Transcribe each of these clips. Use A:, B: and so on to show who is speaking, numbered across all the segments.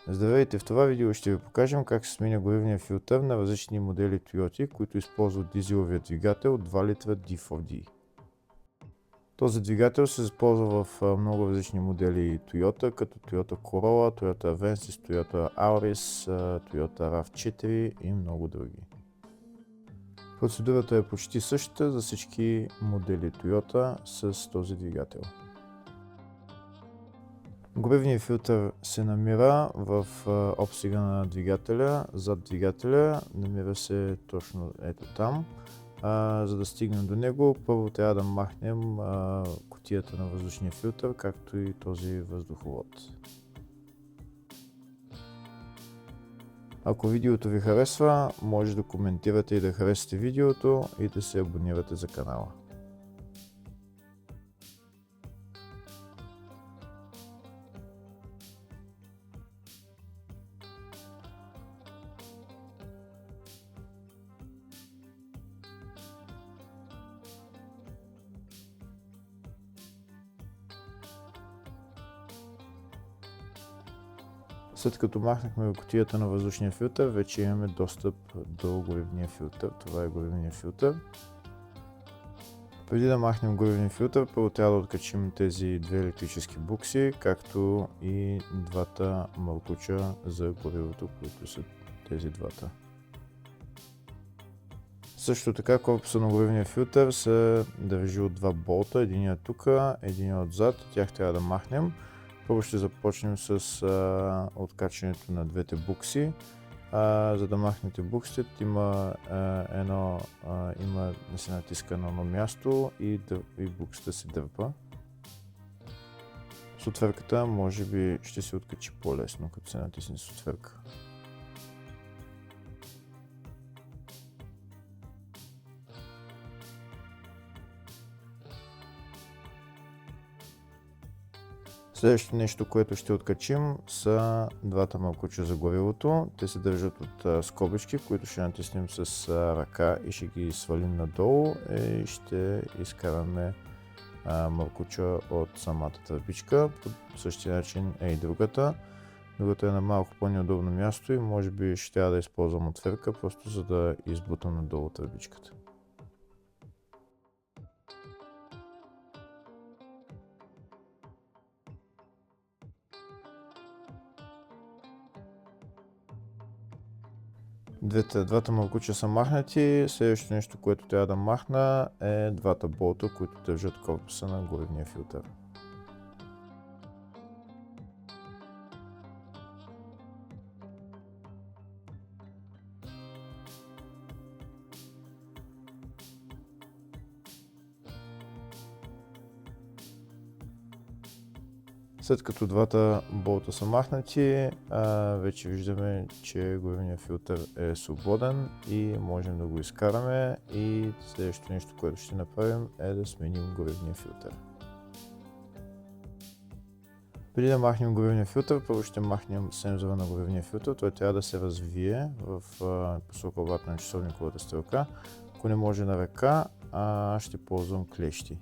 A: Здравейте, в това видео ще ви покажем как се сменя горивния филтър на различни модели Toyota, които използват дизеловия двигател 2 литра D4D. Този двигател се използва в много различни модели Toyota, като Toyota Corolla, Toyota Avensis, Toyota Auris, Toyota RAV4 и много други. Процедурата е почти същата за всички модели Toyota с този двигател. Горивният филтър се намира в обсега на двигателя, зад двигателя, намира се точно ето там. За да стигнем до него, първо трябва да махнем кутията на въздушния филтър, както и този въздуховод. Ако видеото ви харесва, може да коментирате и да харесате видеото и да се абонирате за канала. След като махнахме кутията на въздушния филтър, вече имаме достъп до горивния филтър. Това е горивния филтър. Преди да махнем горивния филтър, първо трябва да откачим тези две електрически букси, както и двата мъркуча за горивото, които са тези двата. Също така корпуса на горивния филтър се държи от два болта, единият тук, единият отзад, тях трябва да махнем. Първо ще започнем с откачането на двете букси. За да махнете буксите, има да се натиска на едно място и буксата се дърпа. С отвърката може би ще се откачи по-лесно, като се натисне с отвърка. Следващото нещо, което ще откачим, са двата мъркуча за горивото. Те се държат от скобички, които ще натиснем с ръка и ще ги свалим надолу и ще изкараме мъркуча от самата тръбичка. По същия начин е и другата. Другата е на малко по-неудобно място и може би ще трябва да използвам отвърка, просто за да избутам надолу тръбичката. Двата мъркуча са махнати. Следващото нещо, което трябва да махна, е двата болта, които държат корпуса на горивния филтър. След като двата болта са махнати, вече виждаме, че горивният филтър е свободен и можем да го изкараме. И следващото нещо, което ще направим, е да сменим горивния филтър. Преди да махнем горивния филтър, първо ще махнем сензора на горивния филтър. Той трябва да се развие в посока обратна на часовниковата стрелка. Ако не може на ръка, ще ползвам клещи.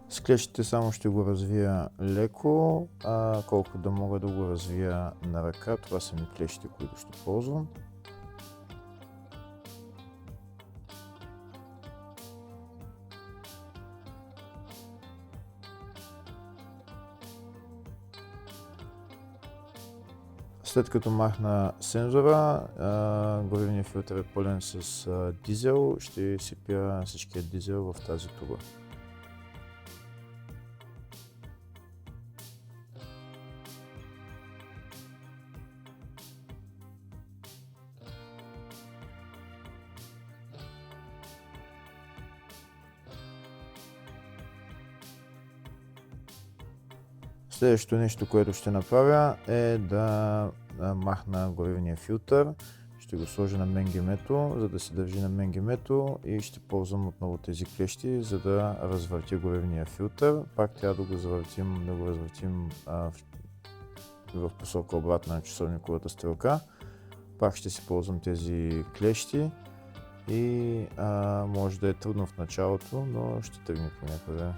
A: С клещите само ще го развия леко, колко да мога да го развия на ръка. Това са ми клещите, които ще ползвам. След като махна сензора, горивният филтър е пълен с дизел. Ще сипя всичкия дизел в тази туба. Следващото нещо, което ще направя, е да махна горивния филтър. Ще го сложа на менгемето, за да се държи на менгемето и ще ползвам отново тези клещи, за да развъртя горивния филтър. Пак трябва да го развъртим в посока обратна на часовниковата стрелка. Пак ще си ползвам тези клещи и може да е трудно в началото, но ще тръгне по някъде.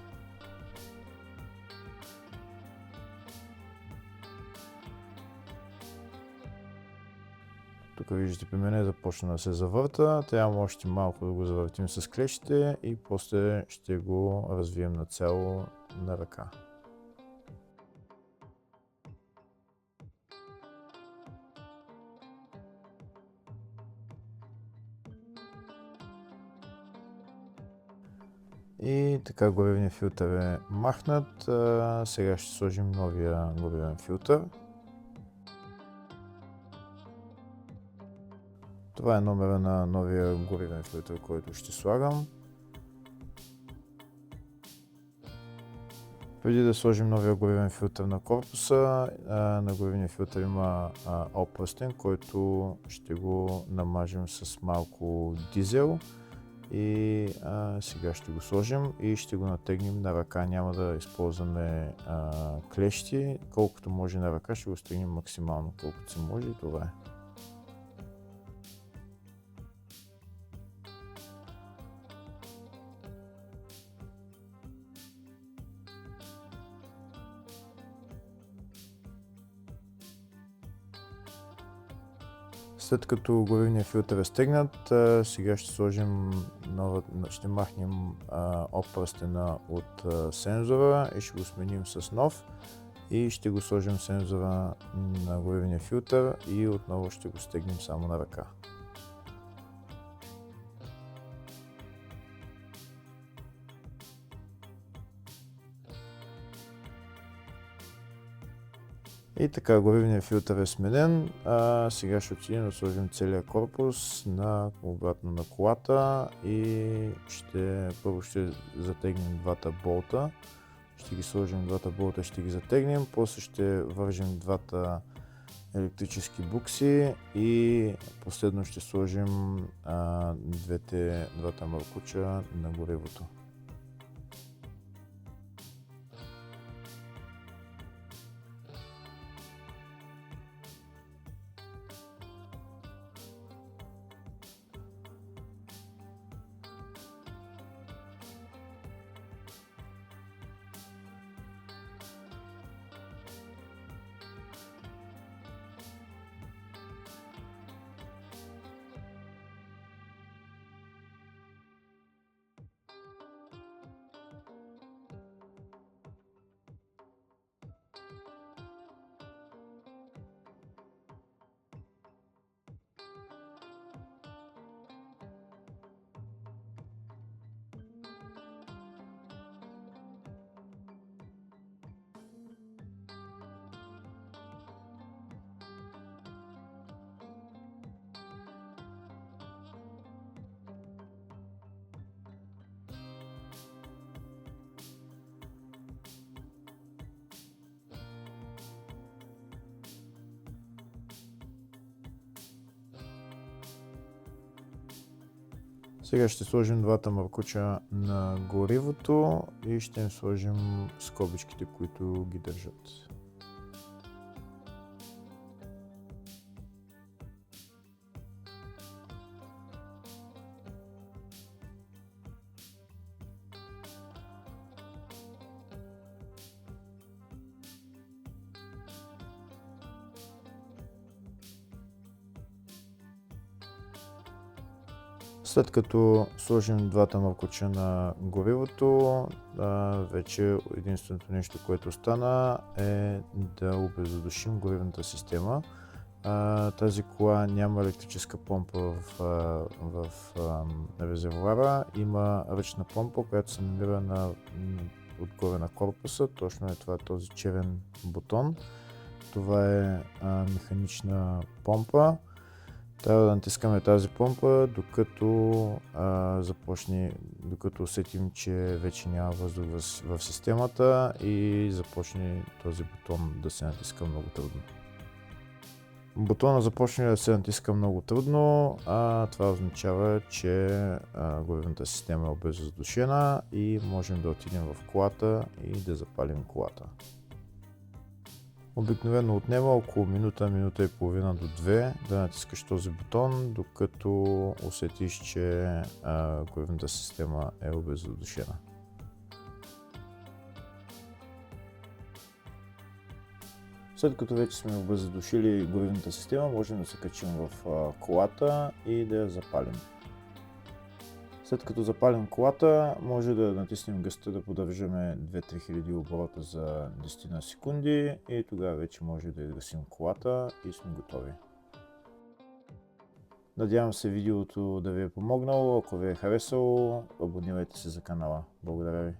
A: Тук виждате при мен започна да се завърта, трябва още малко да го завъртим с клещите и после ще го развием нацяло на ръка. И така горивният филтър е махнат, сега ще сложим новия горивен филтър. Това е номера на новия горивен филтър, който ще слагам. Преди да сложим новия горивен филтър на корпуса, на горивния филтър има опръстен, който ще го намажем с малко дизел. И сега ще го сложим и ще го натегнем на ръка. Няма да използваме клещи, колкото може на ръка ще го стегнем максимално, колкото се може и това е. След като горивният филтър е стегнат, сега ще сложим ще махнем опръстена от сензора и ще го сменим с нов и ще го сложим сензора на горивния филтър и отново ще го стегнем само на ръка. И така, горивният филтър е сменен. Сега ще отидем да сложим целия корпус обратно на колата и първо ще затегнем двата болта. Ще ги сложим двата болта, ще ги затегнем, после ще вържем двата електрически букси и последно ще сложим двата маркуча на горивото. Сега ще сложим двата маркуча на горивото и ще им сложим скобичките, които ги държат. След като сложим двата маркуча на горивото, вече единственото нещо, което остана е да обезопасим горивната система. Тази кола няма електрическа помпа в резервоара, има ръчна помпа, която се намира отгоре на корпуса, точно е това този черен бутон. Това е механична помпа. Трябва да натискаме тази помпа, докато усетим, че вече няма въздух в системата и започне този бутон да се натиска много трудно. Бутона започне да се натиска много трудно, това означава, че горивната система е обеззадушена и можем да отидем в колата и да запалим колата. Обикновено отнема около минута, минута и половина до 2 да натискаш този бутон, докато усетиш, че горивната система е След като вече сме обеззадушили горивната система, можем да се качим в колата и да я запалим. След като запалим колата, може да натиснем гъста да поддържаме 2-3 хиляди оборота за 10 на секунди и тогава вече може да изгасим колата и сме готови. Надявам се видеото да ви е помогнало. Ако ви е харесало, абонирайте се за канала. Благодаря ви.